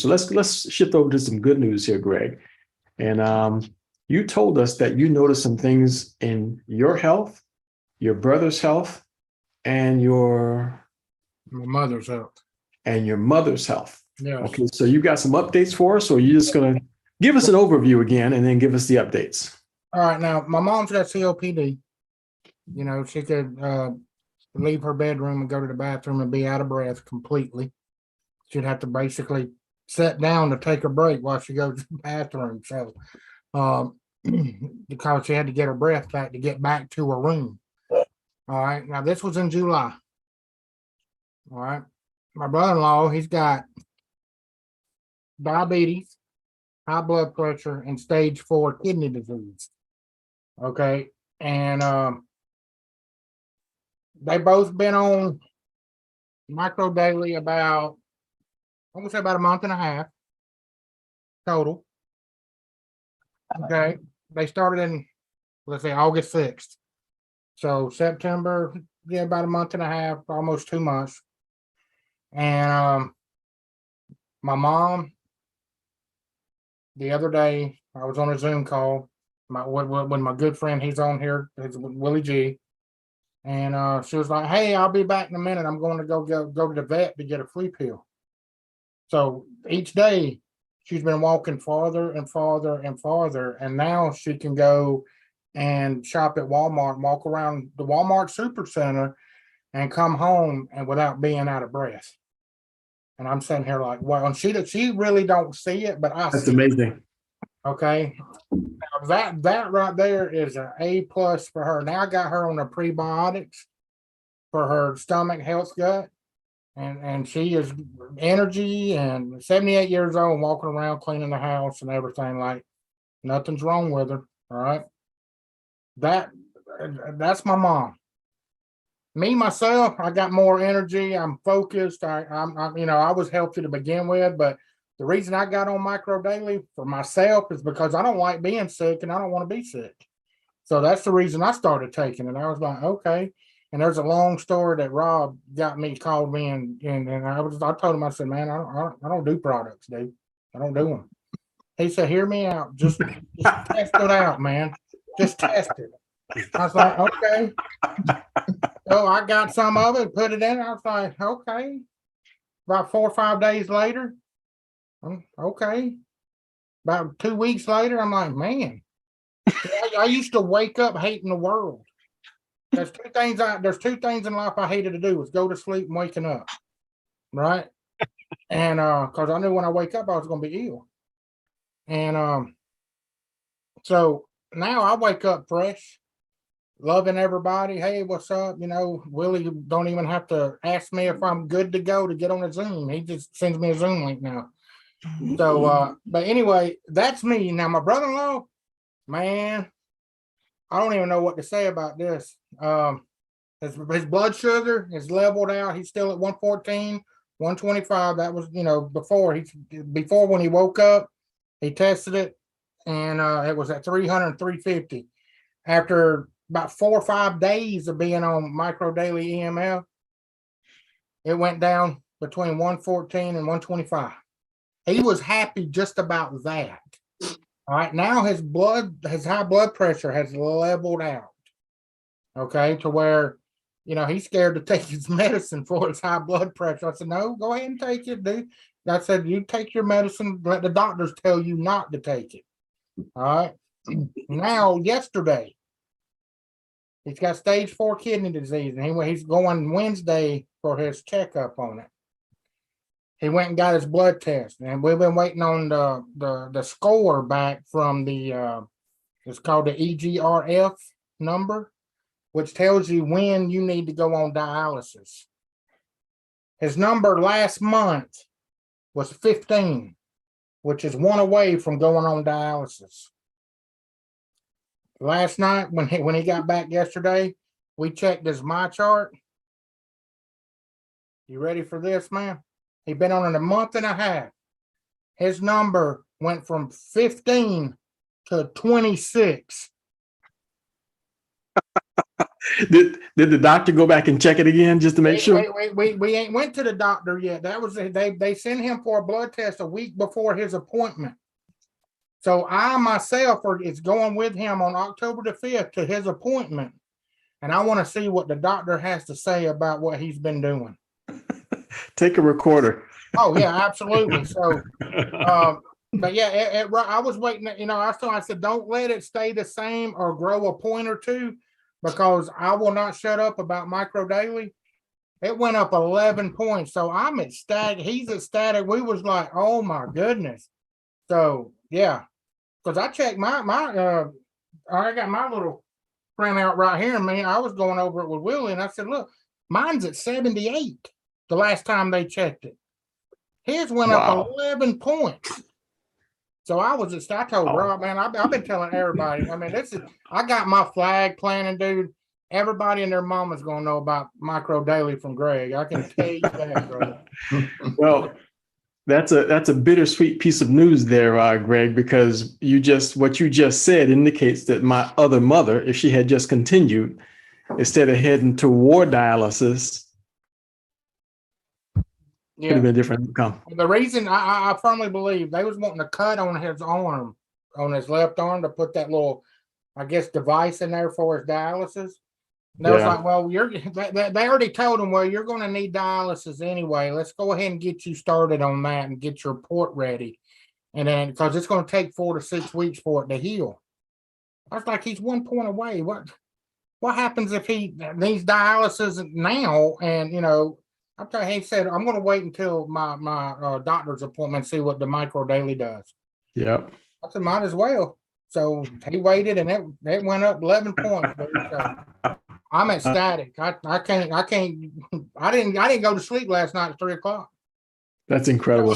So let's shift over to some good news here, Greg. And you told us that you noticed some things in your health, your brother's health, and My mother's health. your mother's health. Yes. Okay, so you got some updates for us, or you're just gonna give us an overview again and then give us the updates? All right. Now, my mom's got COPD. You know, she could leave her bedroom and go to the bathroom and be out of breath completely. She'd have to basically sit down to take a break while she goes to the bathroom. So, because she had to get her breath back to get back to her room. All right. Now, this was in July. All right. My brother-in-law, he's got diabetes, high blood pressure, and stage 4 kidney disease. Okay. And they both been on micro daily about, I'm gonna say about a month and a half total. Okay. They started in, let's say, August 6th. So September, yeah, about a month and a half, almost 2 months. And my mom, the other day, I was on a Zoom call. When my good friend, he's on here, it's Willie G. And she was like, "Hey, I'll be back in a minute. I'm going to go to the vet to get a flea pill." So each day she's been walking farther and farther and farther, and now she can go and shop at Walmart, walk around the Walmart Super Center, and come home and without being out of breath. And I'm sitting here like, well, and she really don't see it, but I That's see amazing. it. Okay. Now that right there is an A+ for her. Now I got her on the prebiotics for her stomach, health, gut, and she is energy and 78 years old, walking around cleaning the house and everything, like nothing's wrong with her. All right. That's my mom. Me, myself, I got more energy. I'm focused. I'm I was healthy to begin with, but the reason I got on micro daily for myself is because I don't like being sick and I don't want to be sick. So that's the reason I started taking it. I was like, okay. And there's a long story that Rob called me and I told him, I said, man, I don't do products, dude. I don't do them. He said, hear me out. Just test it out, man. Just test it. I was like, okay. So I got some of it, put it in. I was like, okay. About 4 or 5 days later, okay. About 2 weeks later, I'm like, man, I used to wake up hating the world. There's two things in life I hated to do was go to sleep and waking up. Right. And because I knew when I wake up, I was gonna be ill. And so now I wake up fresh, loving everybody. Hey, what's up? You know, Willie don't even have to ask me if I'm good to go to get on a Zoom. He just sends me a Zoom link now. So, but anyway, that's me. Now, my brother-in-law, man, I don't even know what to say about this. His blood sugar is leveled out. He's still at 114, 125. That was, before when he woke up, he tested it, and it was at 300, 350. After about 4 or 5 days of being on micro daily EMF, it went down between 114 and 125. He was happy just about that. All right. Now his high blood pressure has leveled out. Okay. To where, he's scared to take his medicine for his high blood pressure. I said, no, go ahead and take it, dude. I said, you take your medicine, let the doctors tell you not to take it. All right. Now, yesterday, he's got stage 4 kidney disease, and he's going Wednesday for his checkup on it. He went and got his blood test, and we've been waiting on the score back from it's called the EGRF number, which tells you when you need to go on dialysis. His number last month was 15, which is 1 away from going on dialysis. Last night, when he got back yesterday, we checked his MyChart. You ready for this, man? He's been on it a month and a half. His number went from 15 to 26. Did the doctor go back and check it again just to make sure? We ain't went to the doctor yet. That was they sent him for a blood test a week before his appointment. So I myself is going with him on October the 5th to his appointment. And I want to see what the doctor has to say about what he's been doing. Take a recorder. Oh yeah, absolutely. So, but yeah, I was waiting. I said, don't let it stay the same or grow a point or two, because I will not shut up about micro daily. It went up 11 points. So I'm ecstatic. He's ecstatic. We was like, oh my goodness. So yeah, because I checked I got my little printout right here. Man, I was going over it with Willie, and I said, look, mine's at 78 the last time they checked it. His went up 11 points. So I told Rob, man, I've been telling everybody. I mean, I got my flag planning, dude. Everybody and their mama's gonna know about micro daily from Greg. I can tell you that, brother. Well, that's a bittersweet piece of news there, Greg, because what you just said indicates that my other mother, if she had just continued, instead of heading toward dialysis, could have been a different outcome. The reason I firmly believe they was wanting to cut on his arm, on his left arm, to put that little, I guess, device in there for his dialysis. And they was like, well, they already told him, well, you're going to need dialysis anyway. Let's go ahead and get you started on that and get your report ready. And then, because it's going to take 4 to 6 weeks for it to heal. I was like, he's 1 point away. What happens if he needs dialysis now? And, he said, I'm going to wait until my doctor's appointment, see what the micro daily does. Yep. I said, might as well. So he waited, and it went up 11 points. So I'm ecstatic. I didn't go to sleep last night at 3 o'clock. That's incredible.